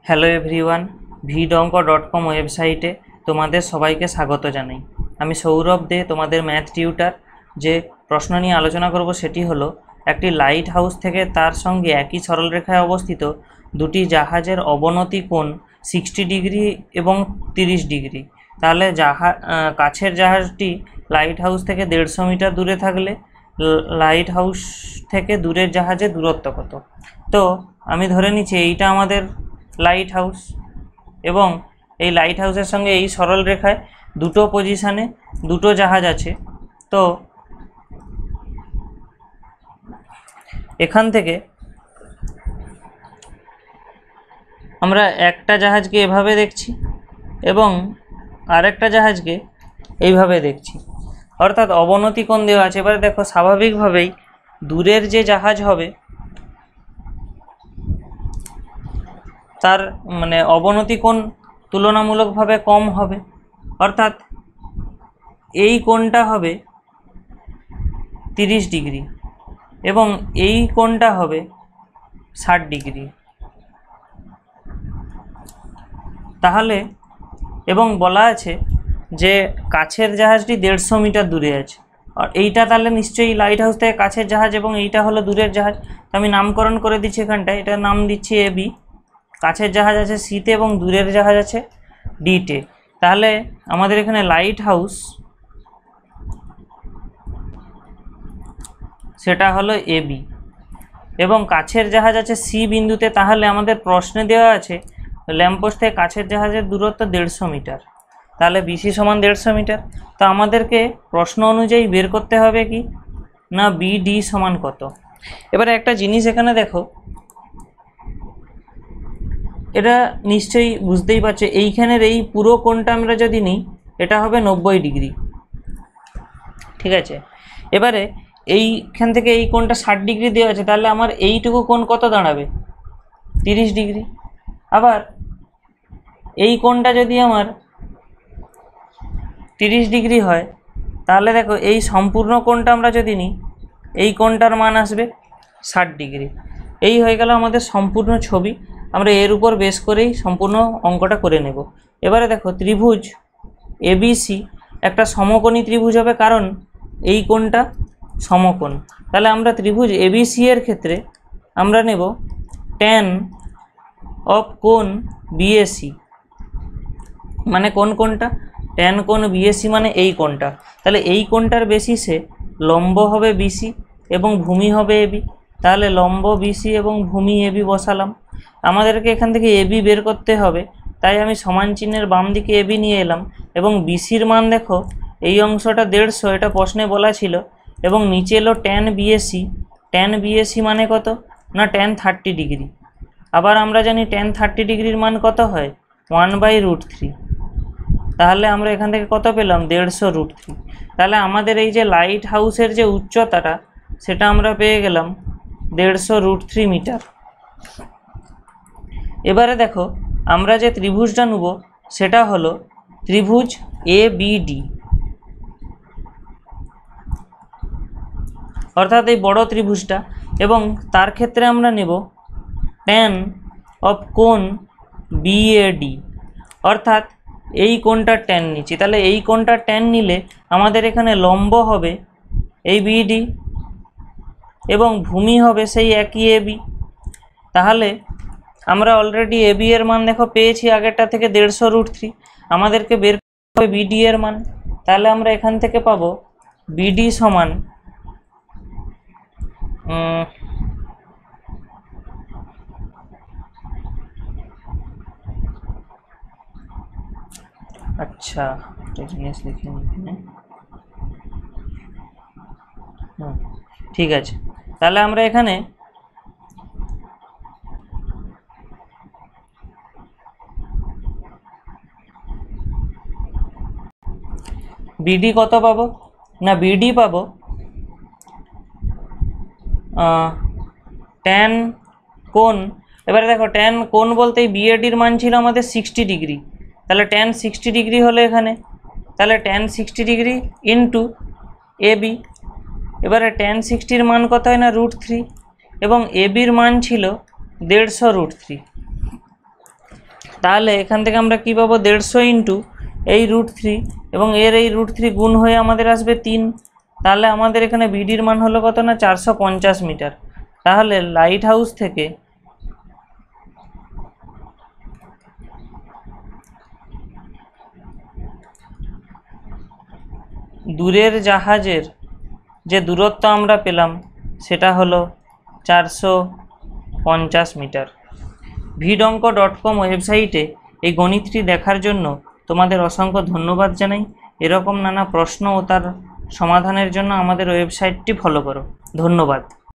Hello everyone, vidonko.com ওয়েবসাইটে তোমাদের সবাইকে স্বাগত জানাই। আমি সৌরভ দে, তোমাদের ম্যাথ টিউটার। যে প্রশ্ন নিয়ে আলোচনা করব সেটি হলো, একটি লাইট হাউস থেকে তার সঙ্গে একই সরলরেখায় অবস্থিত দুটি জাহাজের অবনতি কোণ 60 ডিগ্রি এবং 30 ডিগ্রি। তাহলে কাছের জাহাজটি লাইট হাউস থেকে 150 মিটার দূরে থাকলে লাইট হাউস থেকে দূরের জাহাজের দূরত্ব কত? তো আমি ধরে নিচ্ছি এইটা আমাদের লাইট হাউস, এবং এই লাইট হাউসের সঙ্গে এই সরল রেখায় দুটো পজিশানে দুটো জাহাজ আছে। তো এখান থেকে আমরা একটা জাহাজকে এভাবে দেখছি এবং আরেকটা জাহাজকে এইভাবে দেখছি, অর্থাৎ অবনতি কোণ দেওয়া আছে। এবারে দেখো, স্বাভাবিকভাবেই দূরের যে জাহাজ হবে তার অবনতি কোণ তুলনামূলকভাবে কম হবে, অর্থাৎ এই কোণটা হবে 30 ডিগ্রি এবং এই কোণটা হবে 60 ডিগ্রি। তাহলে এবং বলা আছে যে কাছের জাহাজটি 150 মিটার দূরে আছে, আর এইটা তাহলে নিশ্চয়ই লাইট হাউস থেকে কাছের জাহাজ এবং এইটা হলো দূরের জাহাজ। তো আমি নামকরণ করে দিচ্ছি এখানটায়, এটার নাম দিচ্ছি এবি। কাছের জাহাজ আছে সিতে এবং দূরের জাহাজ আছে ডিতে। তাহলে আমাদের এখানে লাইট হাউস সেটা হলো এবি এবং কাছের জাহাজ আছে সি বিন্দুতে। তাহলে আমাদের প্রশ্নে দেওয়া আছে ল্যাম্পপোস্ট থেকে কাছের জাহাজের দূরত্ব 150 মিটার, তাহলে বিসি সমান 150 মিটার। তো আমাদেরকে প্রশ্ন অনুযায়ী বের করতে হবে কি না, বিডি সমান কত। এবারে একটা জিনিস এখানে দেখো, এটা নিশ্চয়ই বুঝতেই পারছো, এইখানের এই পুরো কোণটা আমরা যদি নিই এটা হবে 90 ডিগ্রি, ঠিক আছে। এবারে এইখান থেকে এই কোণটা 60 ডিগ্রি দেওয়া আছে, তাহলে আমার এইটুকু কোণ কত দাঁড়াবে? 30 ডিগ্রি। আবার এই কোণটা যদি আমার 30 ডিগ্রি হয়, তাহলে দেখো এই সম্পূর্ণ কোণটা আমরা যদি নিই, এই কোণটার মান আসবে 60 ডিগ্রি। এই হয়ে গেল আমাদের সম্পূর্ণ ছবি। আমরা এর উপর বেস করেই সম্পূর্ণ অঙ্কটা করে নেব। এবারে দেখো, ত্রিভুজ এবিসি একটা সমকোণী ত্রিভুজ হবে, কারণ এই কোণটা সমকোণ। তাহলে আমরা ত্রিভুজ এবিসি এর ক্ষেত্রে আমরা নেব tan অফ কোণ বিএসি, মানে কোন কোণটা? tan কোণ বিএসি মানে এই কোণটা। তাহলে এই কোণটার বেসিসে লম্ব হবে বিসি এবং ভূমি হবে এবি। তাহলে লম্ব বিসি এবং ভূমি এবি বসালাম। আমাদেরকে এখান থেকে এবি বের করতে হবে, তাই আমি সমান চিহ্নের বাম দিকে এবি নিয়ে এলাম এবং বিসির মান দেখো এই অংশটা 150, এটা প্রশ্নে বলা ছিল, এবং নিচে এলো tan বিএসি। tan বিএসি মানে কত না, tan 30 ডিগ্রি। আবার আমরা জানি tan 30 ডিগ্রির মান কত হয়? 1/√3। তাহলে আমরা এখান থেকে কত পেলাম? 150√3। তাহলে আমাদের এই যে লাইট হাউসের যে উচ্চতাটা সেটা আমরা পেয়ে গেলাম 150√3 মিটার। এবারে দেখো, আমরা যে ত্রিভুজটা নেব সেটা হলো ত্রিভুজ এবিডি, অর্থাৎ এই বড় ত্রিভুজটা, এবং তার ক্ষেত্রে আমরা নেব tan অফ কোণ বিএডি, অর্থাৎ এই কোণটা tan নিচ্ছি। তাহলে এই কোণটা tan নিলে আমাদের এখানে লম্ব হবে এই বিডি এবং ভূমি হবে সেই একই এবি। তাহলে আমরা অলরেডি এবি এর মান দেখো পেয়েছি আগেরটা থেকে 150√3। আমাদেরকে বের করতে হবে বিডি এর মান। তাহলে আমরা এখান থেকে পাবো বিডি সমান আচ্ছা একটা জিনিস লিখে নিই, ঠিক আছে। তাহলে আমরা এখানে বিডি কত পাবো না, বিডি পাবো tan কোণ। এবারে দেখো, tan কোণ বলতে বিএডির মান ছিল আমাদের 60 ডিগ্রি, তাহলে tan 60 ডিগ্রি হলো এখানে, তাহলে tan 60 ডিগ্রি ইন্টু এবি। এবারে tan 60 মান কত হয় না, √3, এবং এবির মান ছিল 150√3। তাহলে এখান থেকে আমরা কী পাবো, 150 ইন্টু এই √3 এবং এর এই √3 গুণ হয়ে আমাদের আসবে 3। তাহলে আমাদের এখানে বিডির মান হলো কত না, 450 মিটার। তাহলে লাইট হাউস থেকে দূরের জাহাজের যে দূরত্ব আমরা পেলাম সেটা হলো 450 মিটার। vidonko.com ওয়েবসাইটে এই গণিতটি দেখার জন্য তোমাদের অসংখ্য ধন্যবাদ জানাই। এরকম নানা প্রশ্ন ও তার সমাধানের জন্য আমাদের ওয়েবসাইটটি ফলো করো। ধন্যবাদ।